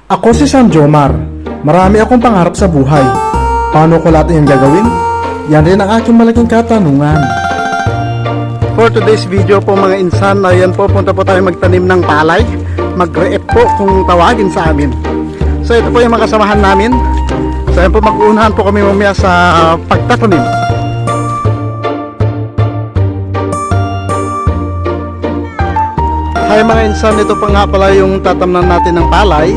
Ako si Sam Jomar. Marami akong pangarap sa buhay. Paano ko lahat yung gagawin? Yan rin ang aking malaking katanungan. For today's video po mga insan, ayan po, punta po tayo magtanim ng palay. Mag-reep po kung tawagin sa amin. So ito po yung mga kasamahan namin. So ayan po, mag-uunahan po kami mamaya sa pagtatanim. Hi mga insan, ito pa nga pala yung tatamnan natin ng palay.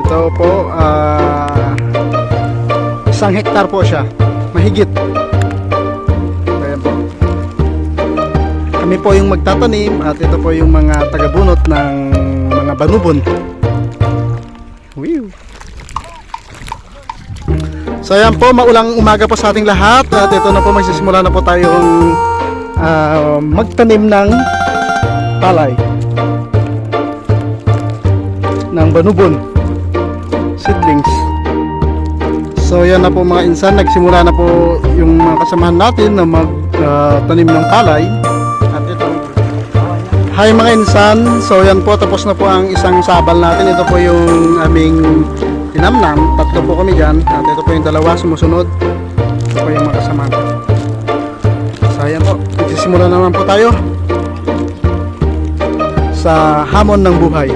Ito po, 1 hektar po siya, mahigit. Ayan po. Kami po yung magtatanim at ito po yung mga tagabunot ng mga banubon. Whew. So ayan po, maulang umaga po sa ating lahat at ito na po, magsisimula na po tayong magtanim ng palay, ng banubon seedlings. So yan na po mga insan, nagsimula na po yung mga kasamahan natin na magtanim ng palay. At ito, hi mga insan, so yan po, tapos na po ang isang sabal natin. Ito po yung aming tinamnam, 3 po kami dyan, at ito po yung 2 sumusunod. Ito po yung mga kasamahan. So yan po, magsisimula naman po tayo sa hamon ng buhay.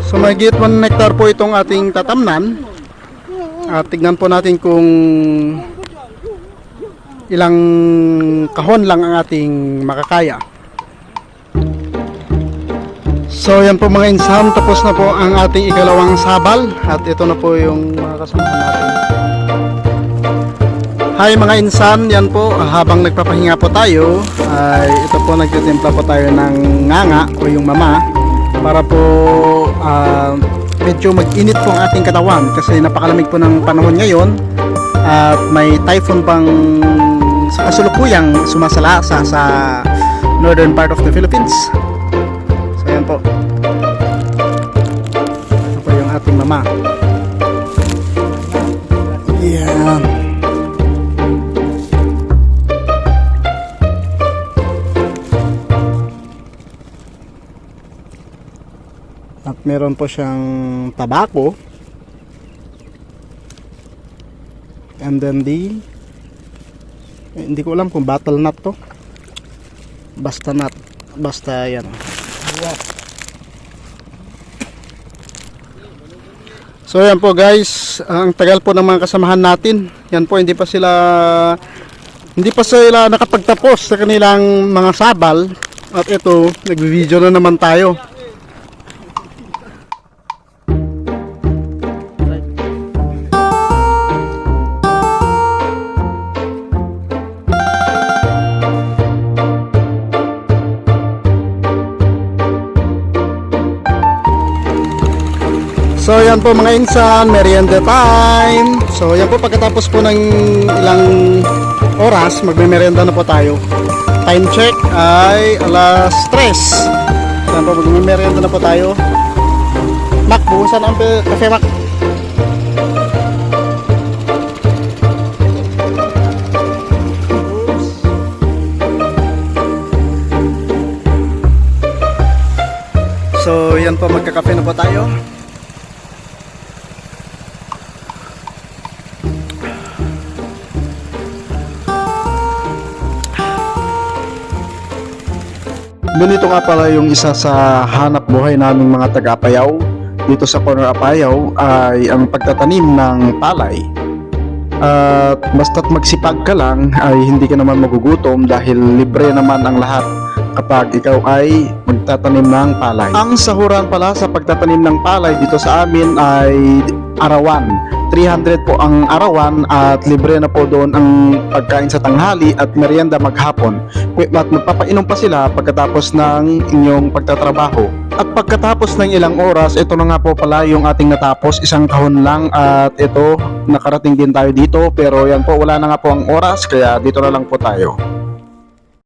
So mahigit 1 hektar po itong ating tatamnan. At tignan po natin kung ilang kahon lang ang ating makakaya. So yan po mga insan, tapos na po ang ating ikalawang sabal. At ito na po yung mga kasamahan natin. Hi mga insan, yan po, habang nagpapahinga po tayo, ay ito po, nagtitimpla po tayo ng nganga o yung mama para po medyo mag-init po ang ating katawan kasi napakalamig po ng panahon ngayon at may typhoon pang kasulukuyang sumasalasa sa northern part of the Philippines. So yan po, ito po yung ating mama. Yan. At meron po siyang tabako. And then hindi ko alam kung battle nut to. Basta nut. Basta yan. So yan po guys, ang tagal po ng mga kasamahan natin. Yan po, hindi pa sila nakapagtapos sa kanilang mga sabal. At ito, nag-video na naman tayo. So yan po mga insan, merienda time. So yan po, pagkatapos po ng ilang oras, magme-merienda na po tayo. Time check ay 3:00. Yan po, magme-merienda na po tayo. Mac, buhusan ang kafe, Mac. So yan po, magkakape na po tayo. Ganito nga pala yung isa sa hanap buhay naming mga taga-Apayao. Dito sa Corner Apayao ay ang pagtatanim ng palay. At basta't magsipag ka lang ay hindi ka naman magugutom dahil libre naman ang lahat kapag ikaw ay magtatanim ng palay. Ang sahuran pala sa pagtatanim ng palay dito sa amin ay arawan. 300 po ang arawan at libre na po doon ang pagkain sa tanghali at merienda maghapon. At magpapainom pa sila pagkatapos ng inyong pagtatrabaho. At pagkatapos ng ilang oras, ito na nga po pala yung ating natapos, 1 kahon lang, at ito, nakarating din tayo dito, pero yan po, wala na nga po ang oras, kaya dito na lang po tayo.